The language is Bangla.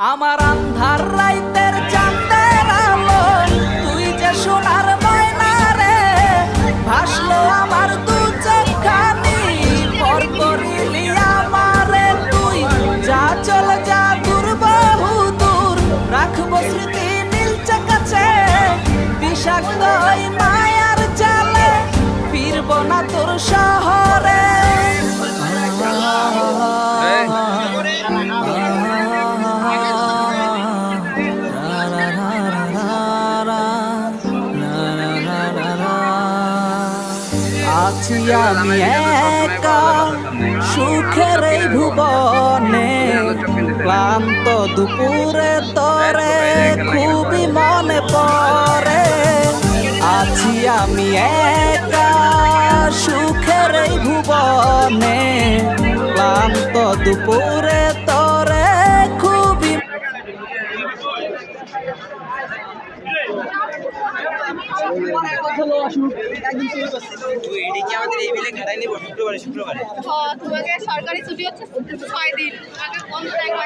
আমার আন্ধার রাইতের চাঁদের আলো তুই যে সোনার ময়না রে, ভাসলো আমার দু চোখখানি পর করিলি আমারে তুই। যা চলে যা দূর বহু দূর, রাখবো স্মৃতি নীলচে কাছে, বিষাক্ত ওই মায়ার জালে ফিরবো না তোর শহরে। আছি আমি একা সুখের এই ভুবনে, ক্লান্ত দুপুরে তোরে খুবই মনে পড়ে। আছি আমি একা সুখের এই ভুবনে, ক্লান্ত দুপুরে তোরে খুবই। তোমাকে সরকারি ছুটি হচ্ছে 6 দিন, তোমাকে বন্ধ থাকবে।